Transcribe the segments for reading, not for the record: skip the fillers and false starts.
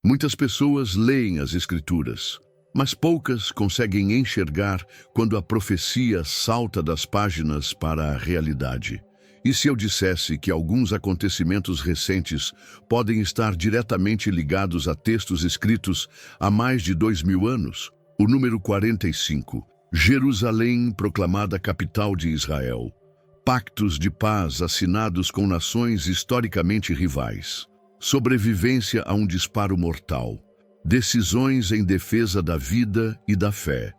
Muitas pessoas leem as Escrituras, mas poucas conseguem enxergar quando a profecia salta das páginas para a realidade. E se eu dissesse que alguns acontecimentos recentes podem estar diretamente ligados a textos escritos há mais de 2000 anos? O número 45, Jerusalém proclamada capital de Israel. Pactos de paz assinados com nações historicamente rivais. Sobrevivência a um disparo mortal. Decisões em defesa da vida e da fé.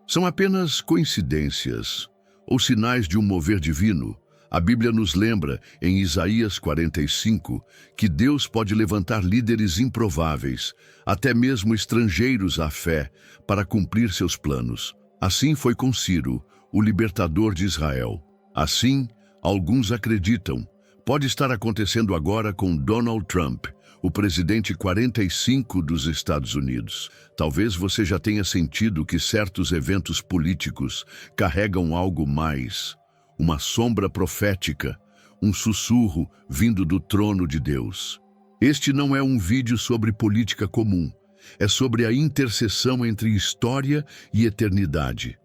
São apenas coincidências ou sinais de um mover divino? A Bíblia nos lembra, em Isaías 45, que Deus pode levantar líderes improváveis, até mesmo estrangeiros à fé, para cumprir seus planos. Assim foi com Ciro, o libertador de Israel. Assim, alguns acreditam, pode estar acontecendo agora com Donald Trump, o presidente 45 dos Estados Unidos. Talvez você já tenha sentido que certos eventos políticos carregam algo mais. Uma sombra profética, um sussurro vindo do trono de Deus. Este não é um vídeo sobre política comum, é sobre a interseção entre história e eternidade.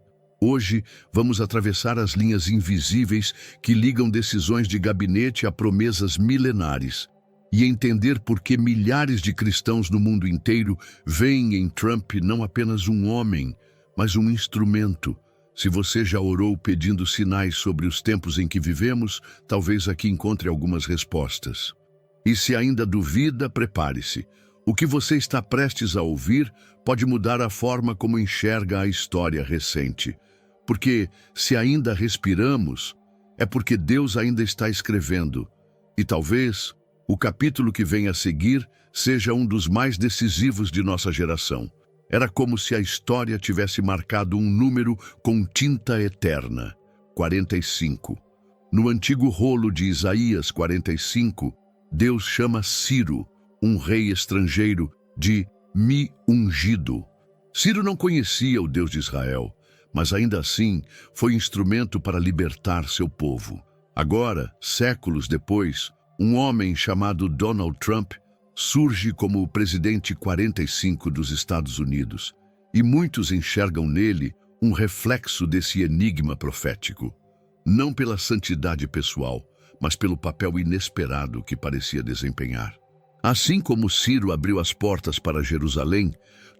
Hoje, vamos atravessar as linhas invisíveis que ligam decisões de gabinete a promessas milenares e entender por que milhares de cristãos no mundo inteiro veem em Trump não apenas um homem, mas um instrumento. Se você já orou pedindo sinais sobre os tempos em que vivemos, talvez aqui encontre algumas respostas. E se ainda duvida, prepare-se. O que você está prestes a ouvir pode mudar a forma como enxerga a história recente. Porque, se ainda respiramos, é porque Deus ainda está escrevendo. E talvez, o capítulo que vem a seguir seja um dos mais decisivos de nossa geração. Era como se a história tivesse marcado um número com tinta eterna, 45. No antigo rolo de Isaías 45, Deus chama Ciro, um rei estrangeiro, de Mi Ungido. Ciro não conhecia o Deus de Israel, mas ainda assim foi instrumento para libertar seu povo. Agora, séculos depois, um homem chamado Donald Trump surge como o presidente 45 dos Estados Unidos, e muitos enxergam nele um reflexo desse enigma profético. Não pela santidade pessoal, mas pelo papel inesperado que parecia desempenhar. Assim como Ciro abriu as portas para Jerusalém,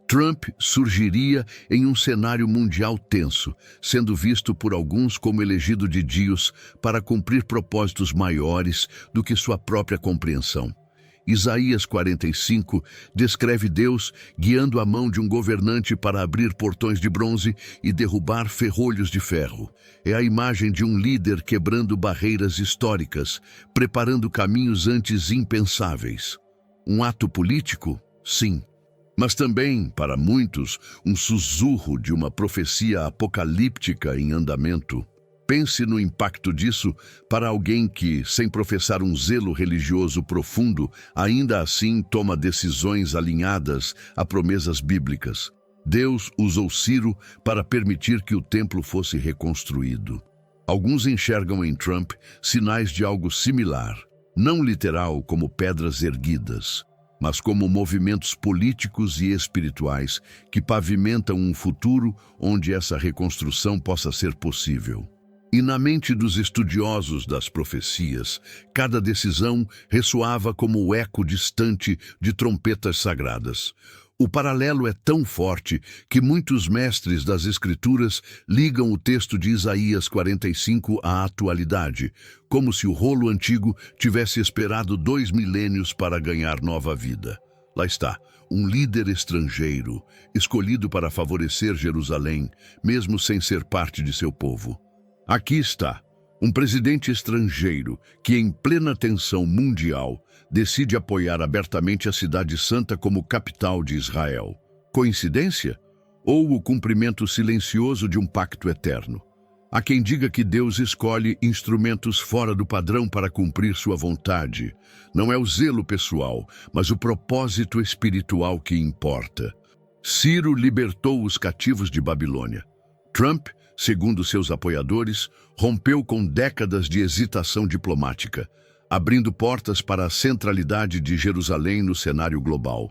Trump surgiria em um cenário mundial tenso, sendo visto por alguns como elegido de Deus para cumprir propósitos maiores do que sua própria compreensão. Isaías 45 descreve Deus guiando a mão de um governante para abrir portões de bronze e derrubar ferrolhos de ferro. É a imagem de um líder quebrando barreiras históricas, preparando caminhos antes impensáveis. Um ato político? Sim. Mas também, para muitos, um sussurro de uma profecia apocalíptica em andamento. Pense no impacto disso para alguém que, sem professar um zelo religioso profundo, ainda assim toma decisões alinhadas a promessas bíblicas. Deus usou Ciro para permitir que o templo fosse reconstruído. Alguns enxergam em Trump sinais de algo similar, não literal como pedras erguidas, mas como movimentos políticos e espirituais que pavimentam um futuro onde essa reconstrução possa ser possível. E na mente dos estudiosos das profecias, cada decisão ressoava como o eco distante de trompetas sagradas. O paralelo é tão forte que muitos mestres das Escrituras ligam o texto de Isaías 45 à atualidade, como se o rolo antigo tivesse esperado 2 milênios para ganhar nova vida. Lá está, um líder estrangeiro, escolhido para favorecer Jerusalém, mesmo sem ser parte de seu povo. Aqui está, um presidente estrangeiro que, em plena tensão mundial, decide apoiar abertamente a Cidade Santa como capital de Israel. Coincidência? Ou o cumprimento silencioso de um pacto eterno? Há quem diga que Deus escolhe instrumentos fora do padrão para cumprir sua vontade. Não é o zelo pessoal, mas o propósito espiritual que importa. Ciro libertou os cativos de Babilônia. Trump, segundo seus apoiadores, rompeu com décadas de hesitação diplomática, abrindo portas para a centralidade de Jerusalém no cenário global.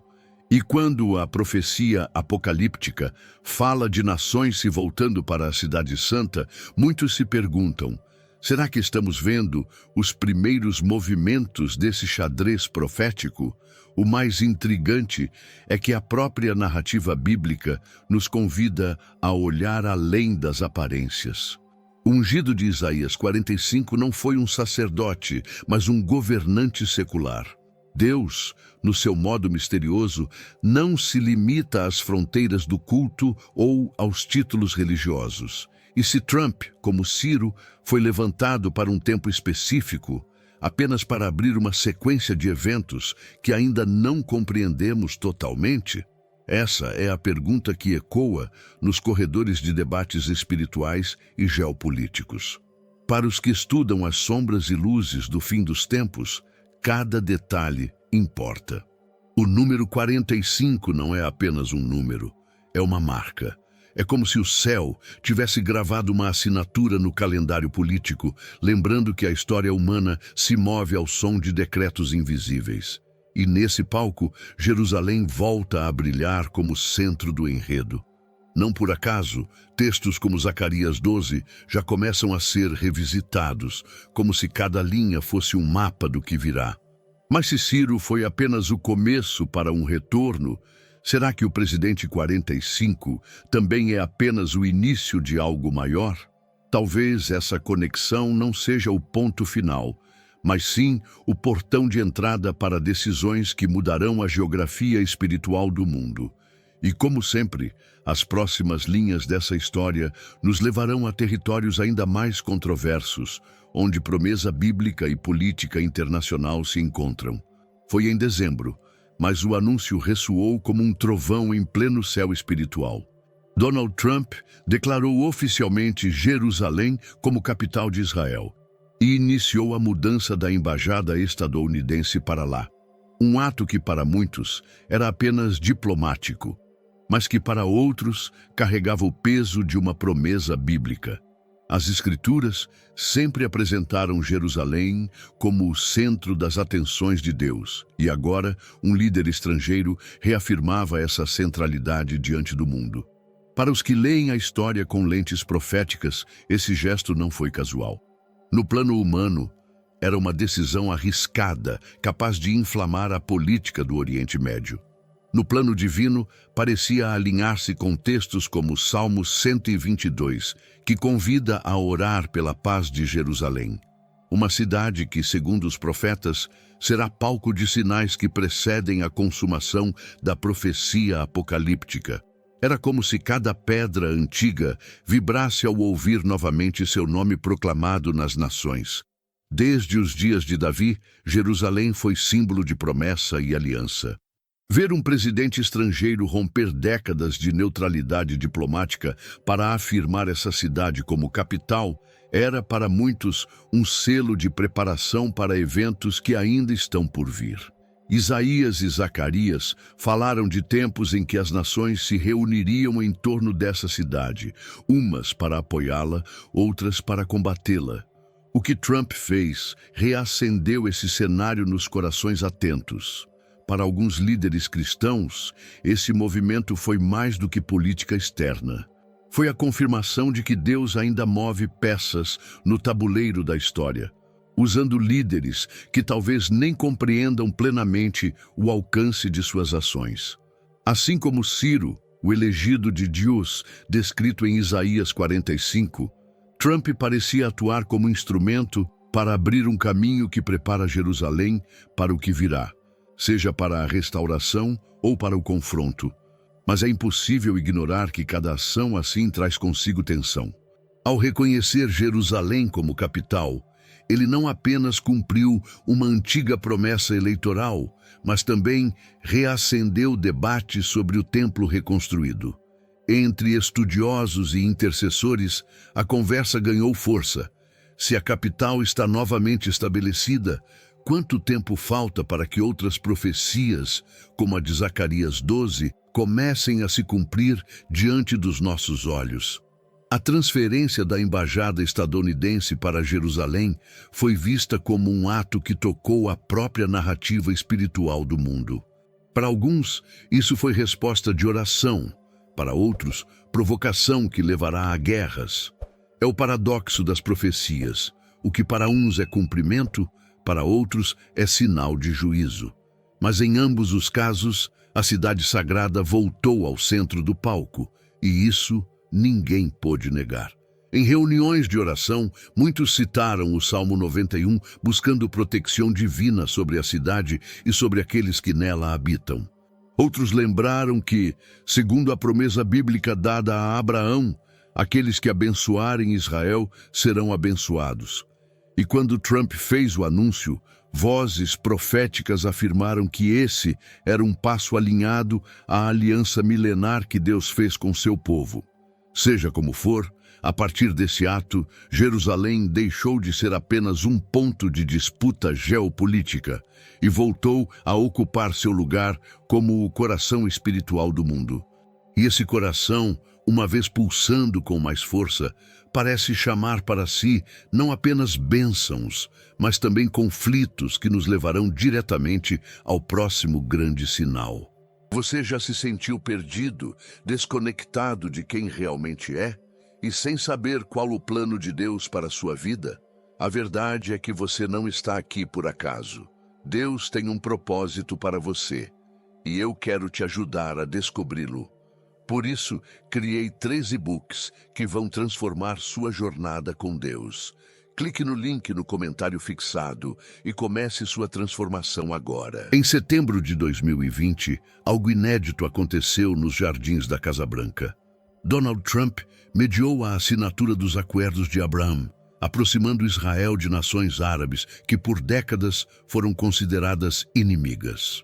E quando a profecia apocalíptica fala de nações se voltando para a Cidade Santa, muitos se perguntam: será que estamos vendo os primeiros movimentos desse xadrez profético? O mais intrigante é que a própria narrativa bíblica nos convida a olhar além das aparências. O ungido de Isaías 45 não foi um sacerdote, mas um governante secular. Deus, no seu modo misterioso, não se limita às fronteiras do culto ou aos títulos religiosos. E se Trump, como Ciro, foi levantado para um tempo específico, apenas para abrir uma sequência de eventos que ainda não compreendemos totalmente? Essa é a pergunta que ecoa nos corredores de debates espirituais e geopolíticos. Para os que estudam as sombras e luzes do fim dos tempos, cada detalhe importa. O número 45 não é apenas um número, é uma marca. É como se o céu tivesse gravado uma assinatura no calendário político, lembrando que a história humana se move ao som de decretos invisíveis. E nesse palco, Jerusalém volta a brilhar como centro do enredo. Não por acaso, textos como Zacarias 12 já começam a ser revisitados, como se cada linha fosse um mapa do que virá. Mas se Ciro foi apenas o começo para um retorno, será que o presidente 45 também é apenas o início de algo maior? Talvez essa conexão não seja o ponto final, mas sim o portão de entrada para decisões que mudarão a geografia espiritual do mundo. E, como sempre, as próximas linhas dessa história nos levarão a territórios ainda mais controversos, onde promessa bíblica e política internacional se encontram. Foi em dezembro, mas o anúncio ressoou como um trovão em pleno céu espiritual. Donald Trump declarou oficialmente Jerusalém como capital de Israel e iniciou a mudança da embaixada estadunidense para lá. Um ato que para muitos era apenas diplomático, mas que para outros carregava o peso de uma promessa bíblica. As Escrituras sempre apresentaram Jerusalém como o centro das atenções de Deus, e agora um líder estrangeiro reafirmava essa centralidade diante do mundo. Para os que leem a história com lentes proféticas, esse gesto não foi casual. No plano humano, era uma decisão arriscada, capaz de inflamar a política do Oriente Médio. No plano divino, parecia alinhar-se com textos como Salmo 122, que convida a orar pela paz de Jerusalém. Uma cidade que, segundo os profetas, será palco de sinais que precedem a consumação da profecia apocalíptica. Era como se cada pedra antiga vibrasse ao ouvir novamente seu nome proclamado nas nações. Desde os dias de Davi, Jerusalém foi símbolo de promessa e aliança. Ver um presidente estrangeiro romper décadas de neutralidade diplomática para afirmar essa cidade como capital era, para muitos, um selo de preparação para eventos que ainda estão por vir. Isaías e Zacarias falaram de tempos em que as nações se reuniriam em torno dessa cidade, umas para apoiá-la, outras para combatê-la. O que Trump fez reacendeu esse cenário nos corações atentos. Para alguns líderes cristãos, esse movimento foi mais do que política externa. Foi a confirmação de que Deus ainda move peças no tabuleiro da história, usando líderes que talvez nem compreendam plenamente o alcance de suas ações. Assim como Ciro, o elegido de Deus, descrito em Isaías 45, Trump parecia atuar como instrumento para abrir um caminho que prepara Jerusalém para o que virá, seja para a restauração ou para o confronto. Mas é impossível ignorar que cada ação assim traz consigo tensão. Ao reconhecer Jerusalém como capital, ele não apenas cumpriu uma antiga promessa eleitoral, mas também reacendeu debates sobre o templo reconstruído. Entre estudiosos e intercessores, a conversa ganhou força. Se a capital está novamente estabelecida, quanto tempo falta para que outras profecias, como a de Zacarias 12, comecem a se cumprir diante dos nossos olhos? A transferência da embaixada estadunidense para Jerusalém foi vista como um ato que tocou a própria narrativa espiritual do mundo. Para alguns, isso foi resposta de oração. Para outros, provocação que levará a guerras. É o paradoxo das profecias. O que para uns é cumprimento, para outros é sinal de juízo. Mas em ambos os casos, a cidade sagrada voltou ao centro do palco, e isso ninguém pôde negar. Em reuniões de oração, muitos citaram o Salmo 91, buscando proteção divina sobre a cidade e sobre aqueles que nela habitam. Outros lembraram que, segundo a promessa bíblica dada a Abraão, aqueles que abençoarem Israel serão abençoados. E quando Trump fez o anúncio, vozes proféticas afirmaram que esse era um passo alinhado à aliança milenar que Deus fez com seu povo. Seja como for, a partir desse ato, Jerusalém deixou de ser apenas um ponto de disputa geopolítica e voltou a ocupar seu lugar como o coração espiritual do mundo. E esse coração, uma vez pulsando com mais força, parece chamar para si não apenas bênçãos, mas também conflitos que nos levarão diretamente ao próximo grande sinal. Você já se sentiu perdido, desconectado de quem realmente é? E sem saber qual o plano de Deus para a sua vida? A verdade é que você não está aqui por acaso. Deus tem um propósito para você, e eu quero te ajudar a descobri-lo. Por isso, criei 3 e-books que vão transformar sua jornada com Deus. Clique no link no comentário fixado e comece sua transformação agora. Em setembro de 2020, algo inédito aconteceu nos jardins da Casa Branca. Donald Trump mediou a assinatura dos Acordos de Abraham, aproximando Israel de nações árabes que por décadas foram consideradas inimigas.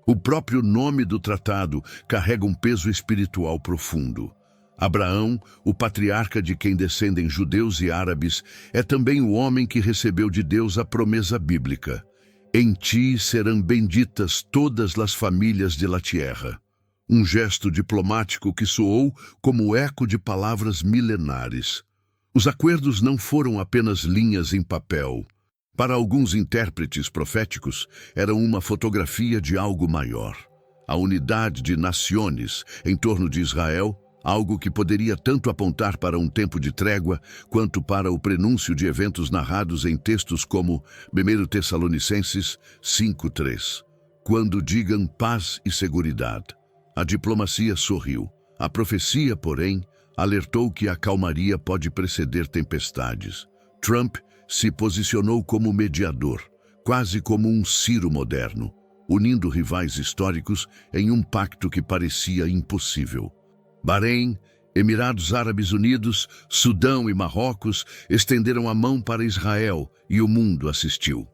O próprio nome do tratado carrega um peso espiritual profundo. Abraão, o patriarca de quem descendem judeus e árabes, é também o homem que recebeu de Deus a promessa bíblica: em ti serão benditas todas as famílias de la tierra. Um gesto diplomático que soou como eco de palavras milenares. Os acordos não foram apenas linhas em papel. Para alguns intérpretes proféticos, eram uma fotografia de algo maior. A unidade de nações em torno de Israel, algo que poderia tanto apontar para um tempo de trégua, quanto para o prenúncio de eventos narrados em textos como 1 Tessalonicenses 5:3. Quando digam paz e seguridade. A diplomacia sorriu. A profecia, porém, alertou que a calmaria pode preceder tempestades. Trump se posicionou como mediador, quase como um Ciro moderno, unindo rivais históricos em um pacto que parecia impossível. Bahrein, Emirados Árabes Unidos, Sudão e Marrocos estenderam a mão para Israel e o mundo assistiu.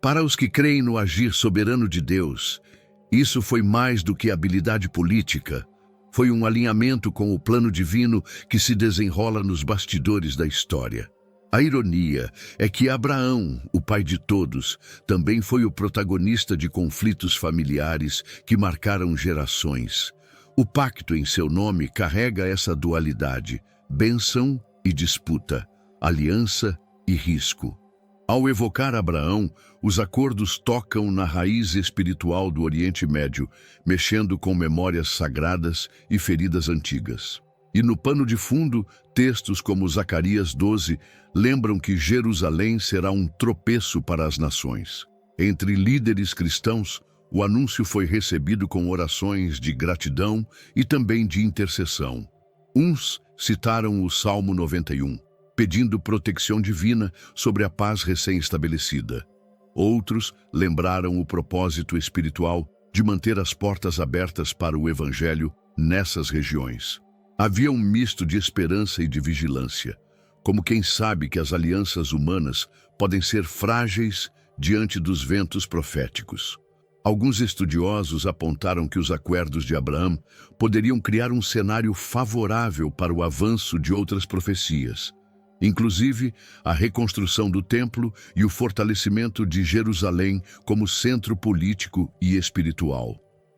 Para os que creem no agir soberano de Deus, isso foi mais do que habilidade política. Foi um alinhamento com o plano divino que se desenrola nos bastidores da história. A ironia é que Abraão, o pai de todos, também foi o protagonista de conflitos familiares que marcaram gerações. O pacto em seu nome carrega essa dualidade: bênção e disputa, aliança e risco. Ao evocar Abraão, os acordos tocam na raiz espiritual do Oriente Médio, mexendo com memórias sagradas e feridas antigas. E no pano de fundo, textos como Zacarias 12 lembram que Jerusalém será um tropeço para as nações. Entre líderes cristãos, o anúncio foi recebido com orações de gratidão e também de intercessão. Uns citaram o Salmo 91, pedindo proteção divina sobre a paz recém-estabelecida. Outros lembraram o propósito espiritual de manter as portas abertas para o Evangelho nessas regiões. Havia um misto de esperança e de vigilância, como quem sabe que as alianças humanas podem ser frágeis diante dos ventos proféticos. Alguns estudiosos apontaram que os acordos de Abraão poderiam criar um cenário favorável para o avanço de outras profecias, inclusive a reconstrução do templo e o fortalecimento de Jerusalém como centro político e espiritual.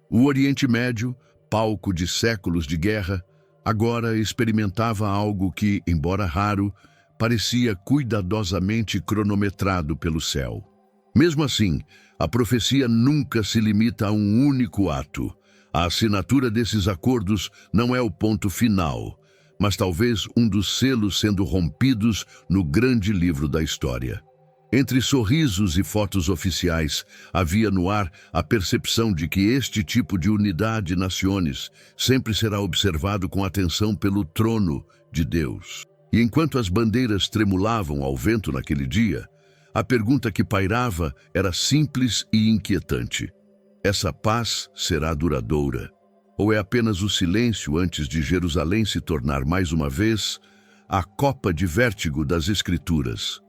O Oriente Médio, palco de séculos de guerra, agora experimentava algo que, embora raro, parecia cuidadosamente cronometrado pelo céu. Mesmo assim, a profecia nunca se limita a um único ato. A assinatura desses acordos não é o ponto final, mas talvez um dos selos sendo rompidos no grande livro da história. Entre sorrisos e fotos oficiais, havia no ar a percepção de que este tipo de unidade naciones sempre será observado com atenção pelo trono de Deus. E enquanto as bandeiras tremulavam ao vento naquele dia, a pergunta que pairava era simples e inquietante. Essa paz será duradoura? Ou é apenas o silêncio antes de Jerusalém se tornar mais uma vez a copa de vértigo das Escrituras?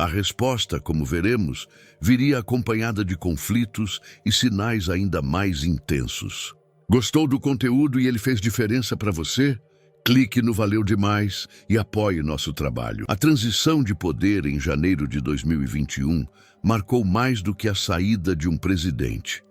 A resposta, como veremos, viria acompanhada de conflitos e sinais ainda mais intensos. Gostou do conteúdo e ele fez diferença para você? Clique no Valeu Demais e apoie nosso trabalho. A transição de poder em janeiro de 2021 marcou mais do que a saída de um presidente.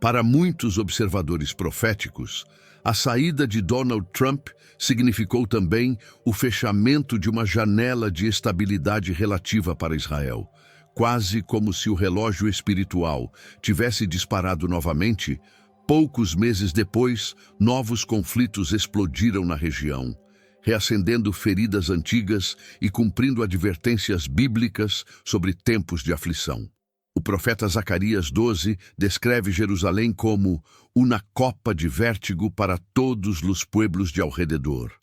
Para muitos observadores proféticos, a saída de Donald Trump significou também o fechamento de uma janela de estabilidade relativa para Israel, quase como se o relógio espiritual tivesse disparado novamente. Poucos meses depois, novos conflitos explodiram na região, reacendendo feridas antigas e cumprindo advertências bíblicas sobre tempos de aflição. O profeta Zacarias 12 descreve Jerusalém como uma copa de vértigo para todos os pueblos de ao redor.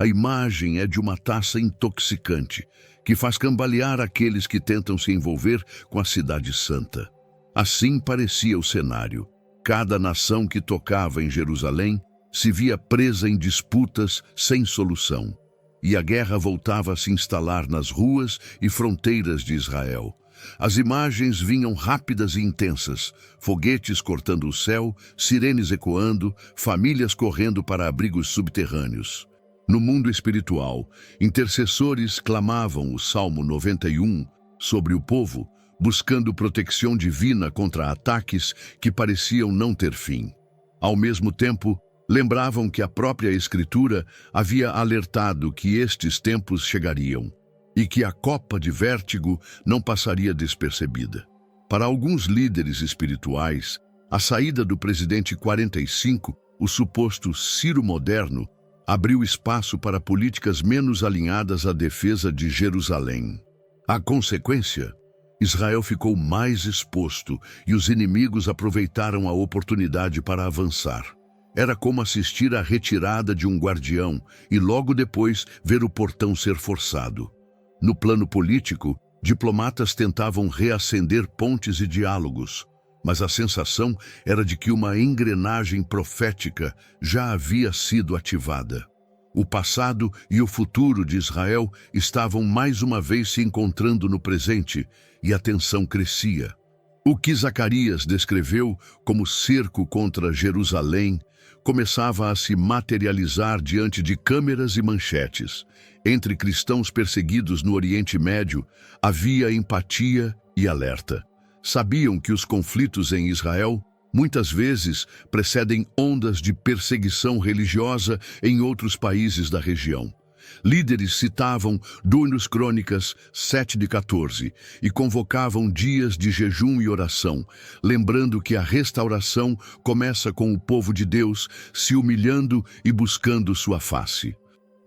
A imagem é de uma taça intoxicante, que faz cambalear aqueles que tentam se envolver com a cidade santa. Assim parecia o cenário. Cada nação que tocava em Jerusalém se via presa em disputas sem solução, e a guerra voltava a se instalar nas ruas e fronteiras de Israel. As imagens vinham rápidas e intensas, foguetes cortando o céu, sirenes ecoando, famílias correndo para abrigos subterrâneos. No mundo espiritual, intercessores clamavam o Salmo 91 sobre o povo, buscando proteção divina contra ataques que pareciam não ter fim. Ao mesmo tempo, lembravam que a própria Escritura havia alertado que estes tempos chegariam e que a copa de vértigo não passaria despercebida. Para alguns líderes espirituais, a saída do presidente 45, o suposto Ciro moderno, abriu espaço para políticas menos alinhadas à defesa de Jerusalém. A consequência, Israel ficou mais exposto e os inimigos aproveitaram a oportunidade para avançar. Era como assistir à retirada de um guardião e logo depois ver o portão ser forçado. No plano político, diplomatas tentavam reacender pontes e diálogos, mas a sensação era de que uma engrenagem profética já havia sido ativada. O passado e o futuro de Israel estavam mais uma vez se encontrando no presente e a tensão crescia. O que Zacarias descreveu como cerco contra Jerusalém começava a se materializar diante de câmeras e manchetes. Entre cristãos perseguidos no Oriente Médio, havia empatia e alerta. Sabiam que os conflitos em Israel muitas vezes precedem ondas de perseguição religiosa em outros países da região. Líderes citavam Dunos Crônicas 7:14 e convocavam dias de jejum e oração, lembrando que a restauração começa com o povo de Deus se humilhando e buscando sua face.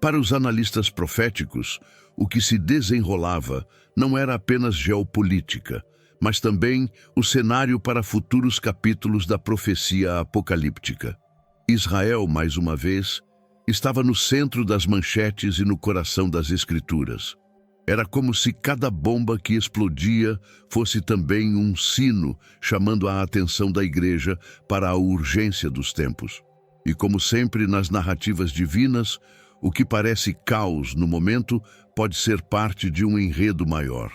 Para os analistas proféticos, o que se desenrolava não era apenas geopolítica, mas também o cenário para futuros capítulos da profecia apocalíptica. Israel, mais uma vez, estava no centro das manchetes e no coração das Escrituras. Era como se cada bomba que explodia fosse também um sino chamando a atenção da igreja para a urgência dos tempos. E como sempre nas narrativas divinas, o que parece caos no momento pode ser parte de um enredo maior.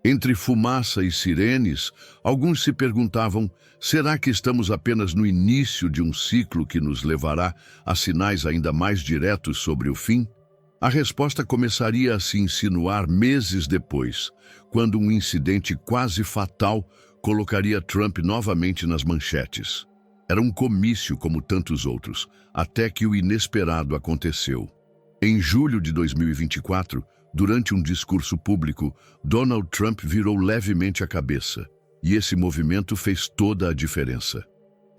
Entre fumaça e sirenes, alguns se perguntavam: será que estamos apenas no início de um ciclo que nos levará a sinais ainda mais diretos sobre o fim? A resposta começaria a se insinuar meses depois, quando um incidente quase fatal colocaria Trump novamente nas manchetes. Era um comício como tantos outros, até que o inesperado aconteceu. Em julho de 2024, durante um discurso público, Donald Trump virou levemente a cabeça. E esse movimento fez toda a diferença.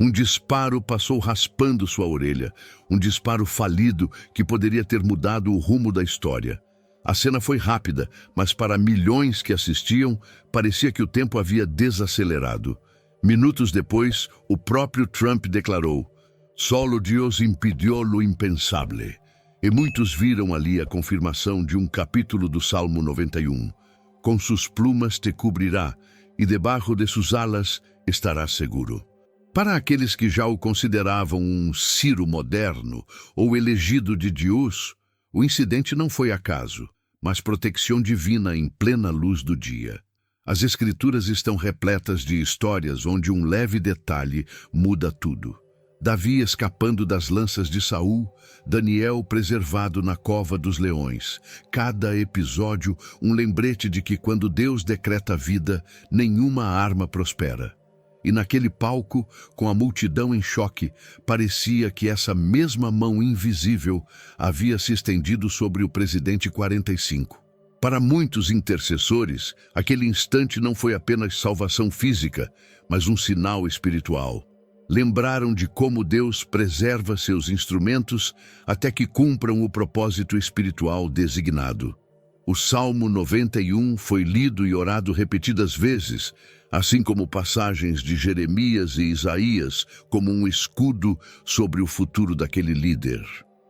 Um disparo passou raspando sua orelha, um disparo falido que poderia ter mudado o rumo da história. A cena foi rápida, mas para milhões que assistiam, parecia que o tempo havia desacelerado. Minutos depois, o próprio Trump declarou: "Solo Dios impidió lo impensable." E muitos viram ali a confirmação de um capítulo do Salmo 91. "Com sus plumas te cobrirá, e debaixo de sus alas estarás seguro." Para aqueles que já o consideravam um Ciro moderno ou elegido de Deus, o incidente não foi acaso, mas proteção divina em plena luz do dia. As Escrituras estão repletas de histórias onde um leve detalhe muda tudo. Davi escapando das lanças de Saul, Daniel preservado na cova dos leões. Cada episódio um lembrete de que quando Deus decreta a vida, nenhuma arma prospera. E naquele palco, com a multidão em choque, parecia que essa mesma mão invisível havia se estendido sobre o presidente 45. Para muitos intercessores, aquele instante não foi apenas salvação física, mas um sinal espiritual. Lembraram de como Deus preserva seus instrumentos até que cumpram o propósito espiritual designado. O Salmo 91 foi lido e orado repetidas vezes, assim como passagens de Jeremias e Isaías, como um escudo sobre o futuro daquele líder.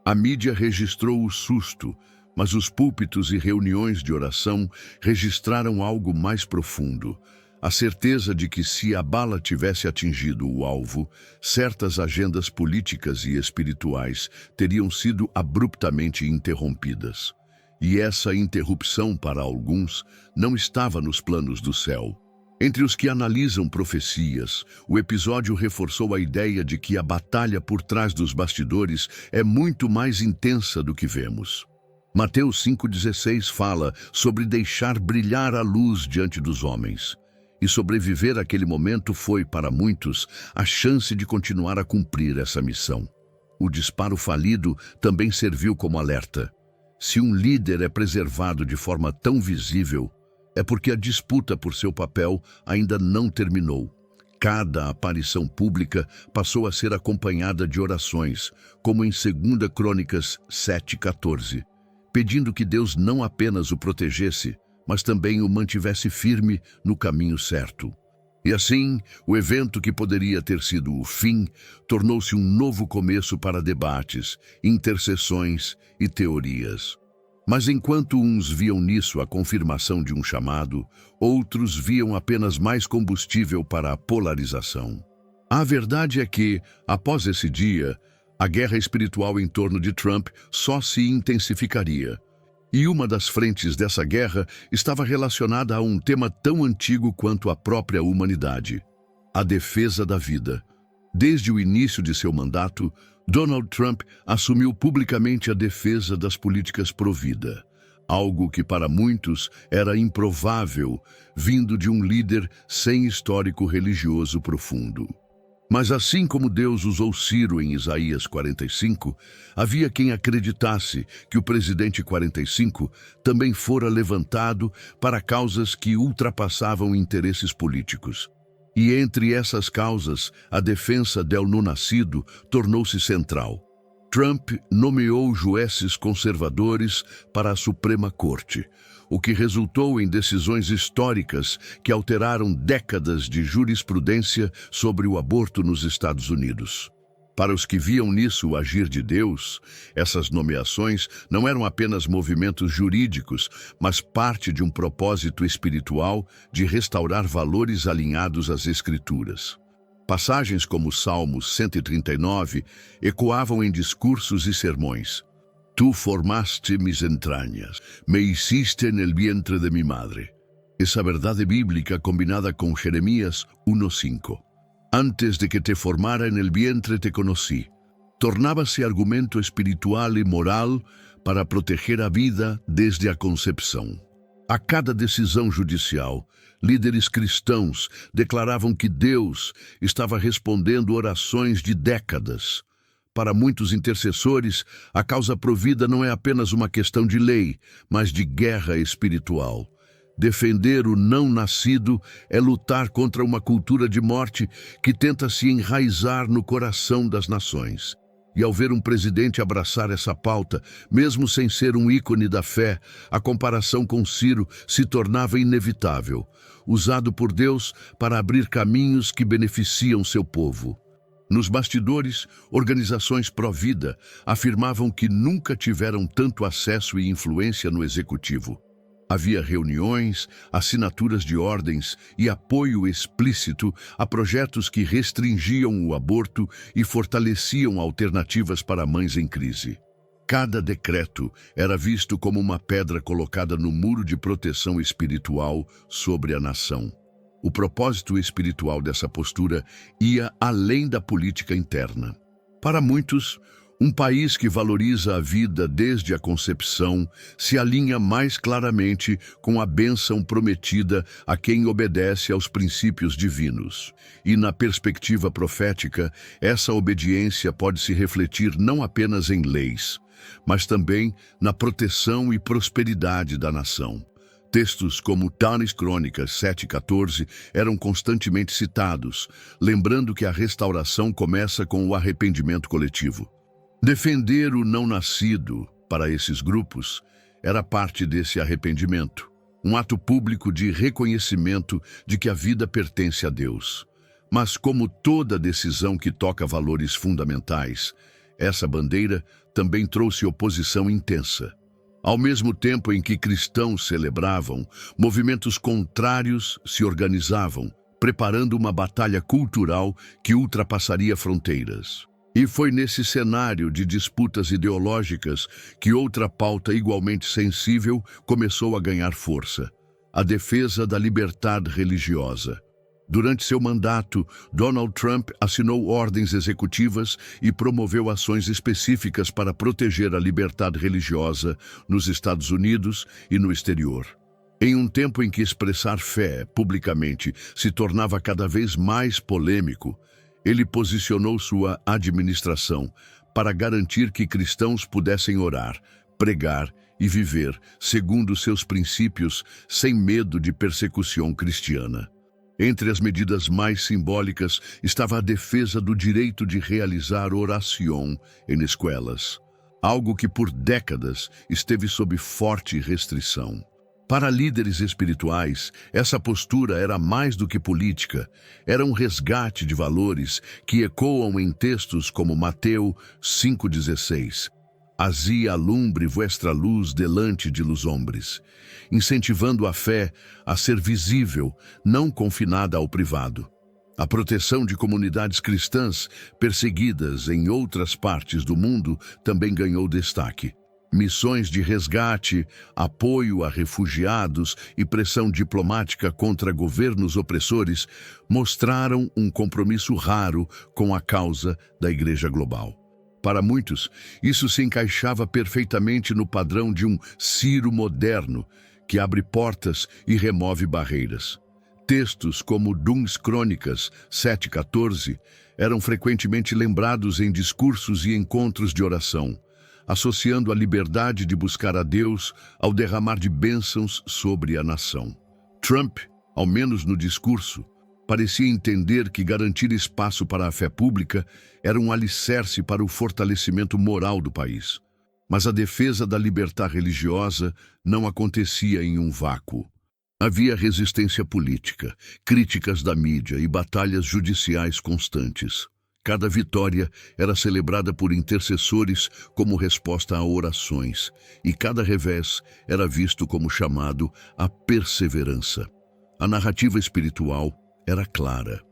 A mídia registrou o susto, mas os púlpitos e reuniões de oração registraram algo mais profundo. A certeza de que, se a bala tivesse atingido o alvo, certas agendas políticas e espirituais teriam sido abruptamente interrompidas. E essa interrupção, para alguns, não estava nos planos do céu. Entre os que analisam profecias, o episódio reforçou a ideia de que a batalha por trás dos bastidores é muito mais intensa do que vemos. Mateus 5,16 fala sobre deixar brilhar a luz diante dos homens. E sobreviver àquele momento foi, para muitos, a chance de continuar a cumprir essa missão. O disparo falido também serviu como alerta. Se um líder é preservado de forma tão visível, é porque a disputa por seu papel ainda não terminou. Cada aparição pública passou a ser acompanhada de orações, como em 2 Crônicas 7,14, pedindo que Deus não apenas o protegesse, mas também o mantivesse firme no caminho certo. E assim, o evento que poderia ter sido o fim, tornou-se um novo começo para debates, intercessões e teorias. Mas enquanto uns viam nisso a confirmação de um chamado, outros viam apenas mais combustível para a polarização. A verdade é que, após esse dia, a guerra espiritual em torno de Trump só se intensificaria. E uma das frentes dessa guerra estava relacionada a um tema tão antigo quanto a própria humanidade: a defesa da vida. Desde o início de seu mandato, Donald Trump assumiu publicamente a defesa das políticas pró-vida, algo que para muitos era improvável, vindo de um líder sem histórico religioso profundo. Mas assim como Deus usou Ciro em Isaías 45, havia quem acreditasse que o presidente 45 também fora levantado para causas que ultrapassavam interesses políticos. E entre essas causas, a defesa del não nascido tornou-se central. Trump nomeou juízes conservadores para a Suprema Corte, o que resultou em decisões históricas que alteraram décadas de jurisprudência sobre o aborto nos Estados Unidos. Para os que viam nisso o agir de Deus, essas nomeações não eram apenas movimentos jurídicos, mas parte de um propósito espiritual de restaurar valores alinhados às Escrituras. Passagens como o Salmo 139 ecoavam em discursos e sermões. Tu formaste mis entrañas, me hiciste en el vientre de mi madre. Essa verdade bíblica combinada com Jeremías 1:5. Antes de que te formara en el vientre te conocí. Tornava-se argumento espiritual e moral para proteger a vida desde a concepção. A cada decisão judicial, líderes cristãos declaravam que Deus estava respondendo orações de décadas. Para muitos intercessores, a causa provida não é apenas uma questão de lei, mas de guerra espiritual. Defender o não nascido é lutar contra uma cultura de morte que tenta se enraizar no coração das nações. E ao ver um presidente abraçar essa pauta, mesmo sem ser um ícone da fé, a comparação com Ciro se tornava inevitável, usado por Deus para abrir caminhos que beneficiam seu povo. Nos bastidores, organizações pró-vida afirmavam que nunca tiveram tanto acesso e influência no executivo. Havia reuniões, assinaturas de ordens e apoio explícito a projetos que restringiam o aborto e fortaleciam alternativas para mães em crise. Cada decreto era visto como uma pedra colocada no muro de proteção espiritual sobre a nação. O propósito espiritual dessa postura ia além da política interna. Para muitos, um país que valoriza a vida desde a concepção se alinha mais claramente com a bênção prometida a quem obedece aos princípios divinos. E na perspectiva profética, essa obediência pode se refletir não apenas em leis, mas também na proteção e prosperidade da nação. Textos como Tânis Crônicas 7,14 eram constantemente citados, lembrando que a restauração começa com o arrependimento coletivo. Defender o não nascido, para esses grupos, era parte desse arrependimento, um ato público de reconhecimento de que a vida pertence a Deus. Mas como toda decisão que toca valores fundamentais, essa bandeira também trouxe oposição intensa. Ao mesmo tempo em que cristãos celebravam, movimentos contrários se organizavam, preparando uma batalha cultural que ultrapassaria fronteiras. E foi nesse cenário de disputas ideológicas que outra pauta igualmente sensível começou a ganhar força: a defesa da liberdade religiosa. Durante seu mandato, Donald Trump assinou ordens executivas e promoveu ações específicas para proteger a liberdade religiosa nos Estados Unidos e no exterior. Em um tempo em que expressar fé publicamente se tornava cada vez mais polêmico, ele posicionou sua administração para garantir que cristãos pudessem orar, pregar e viver segundo seus princípios sem medo de persecução cristiana. Entre as medidas mais simbólicas estava a defesa do direito de realizar oração em escolas, algo que por décadas esteve sob forte restrição. Para líderes espirituais, essa postura era mais do que política, era um resgate de valores que ecoam em textos como Mateus 5,16. Así alumbre vuestra luz delante de los hombres, incentivando a fé a ser visível, não confinada ao privado. A proteção de comunidades cristãs perseguidas em outras partes do mundo também ganhou destaque. Missões de resgate, apoio a refugiados e pressão diplomática contra governos opressores mostraram um compromisso raro com a causa da Igreja Global. Para muitos, isso se encaixava perfeitamente no padrão de um Ciro moderno, que abre portas e remove barreiras. Textos como Duns Crônicas 7,14 eram frequentemente lembrados em discursos e encontros de oração, associando a liberdade de buscar a Deus ao derramar de bênçãos sobre a nação. Trump, ao menos no discurso, parecia entender que garantir espaço para a fé pública era um alicerce para o fortalecimento moral do país. Mas a defesa da liberdade religiosa não acontecia em um vácuo. Havia resistência política, críticas da mídia e batalhas judiciais constantes. Cada vitória era celebrada por intercessores como resposta a orações, e cada revés era visto como chamado à perseverança. A narrativa espiritual era clara.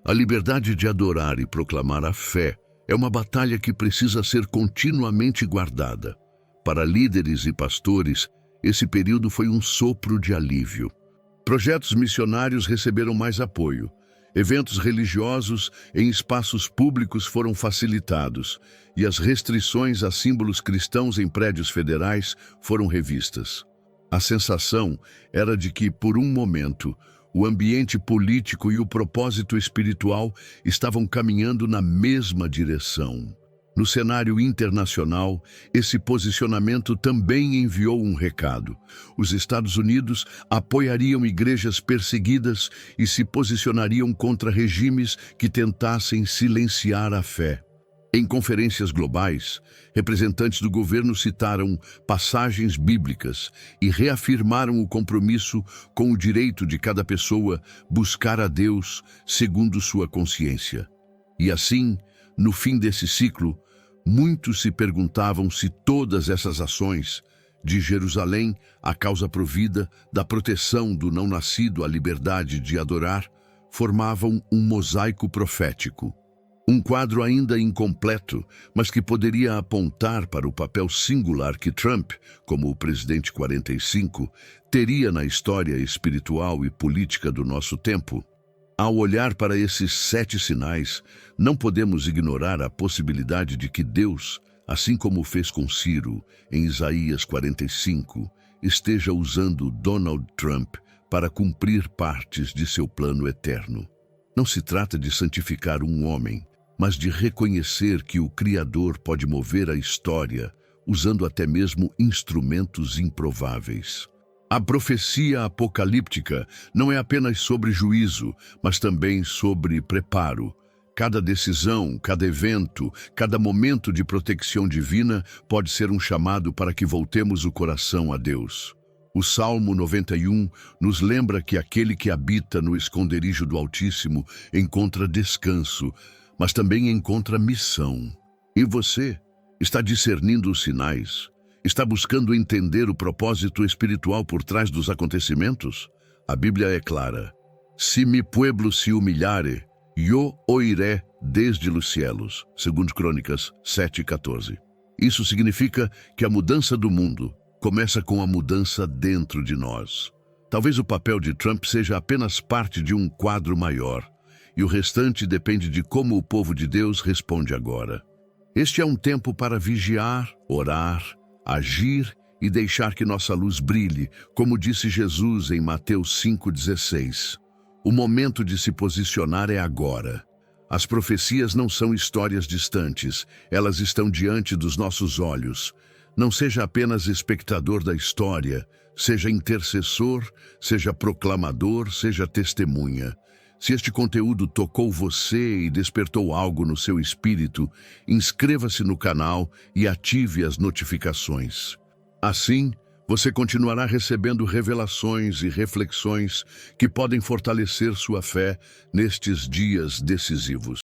A liberdade de adorar e proclamar a fé é uma batalha que precisa ser continuamente guardada. Para líderes e pastores, esse período foi um sopro de alívio. Projetos missionários receberam mais apoio. Eventos religiosos em espaços públicos foram facilitados e as restrições a símbolos cristãos em prédios federais foram revistas. A sensação era de que, por um momento, o ambiente político e o propósito espiritual estavam caminhando na mesma direção. No cenário internacional, esse posicionamento também enviou um recado. Os Estados Unidos apoiariam igrejas perseguidas e se posicionariam contra regimes que tentassem silenciar a fé. Em conferências globais, representantes do governo citaram passagens bíblicas e reafirmaram o compromisso com o direito de cada pessoa buscar a Deus segundo sua consciência. E assim, no fim desse ciclo, muitos se perguntavam se todas essas ações, de Jerusalém à causa provida, da proteção do não-nascido à liberdade de adorar, formavam um mosaico profético. Um quadro ainda incompleto, mas que poderia apontar para o papel singular que Trump, como o presidente 45, teria na história espiritual e política do nosso tempo. Ao olhar para esses 7 sinais, não podemos ignorar a possibilidade de que Deus, assim como fez com Ciro, em Isaías 45, esteja usando Donald Trump para cumprir partes de seu plano eterno. Não se trata de santificar um homem, mas de reconhecer que o Criador pode mover a história, usando até mesmo instrumentos improváveis. A profecia apocalíptica não é apenas sobre juízo, mas também sobre preparo. Cada decisão, cada evento, cada momento de proteção divina pode ser um chamado para que voltemos o coração a Deus. O Salmo 91 nos lembra que aquele que habita no esconderijo do Altíssimo encontra descanso, mas também encontra missão. E você está discernindo os sinais? Está buscando entender o propósito espiritual por trás dos acontecimentos? A Bíblia é clara. Se mi pueblo se humilhare, eu oiré desde os cielos. 2 Crônicas 7:14. Isso significa que a mudança do mundo começa com a mudança dentro de nós. Talvez o papel de Trump seja apenas parte de um quadro maior, e o restante depende de como o povo de Deus responde agora. Este é um tempo para vigiar, orar, agir e deixar que nossa luz brilhe, como disse Jesus em Mateus 5,16. O momento de se posicionar é agora. As profecias não são histórias distantes, elas estão diante dos nossos olhos. Não seja apenas espectador da história, seja intercessor, seja proclamador, seja testemunha. Se este conteúdo tocou você e despertou algo no seu espírito, inscreva-se no canal e ative as notificações. Assim, você continuará recebendo revelações e reflexões que podem fortalecer sua fé nestes dias decisivos.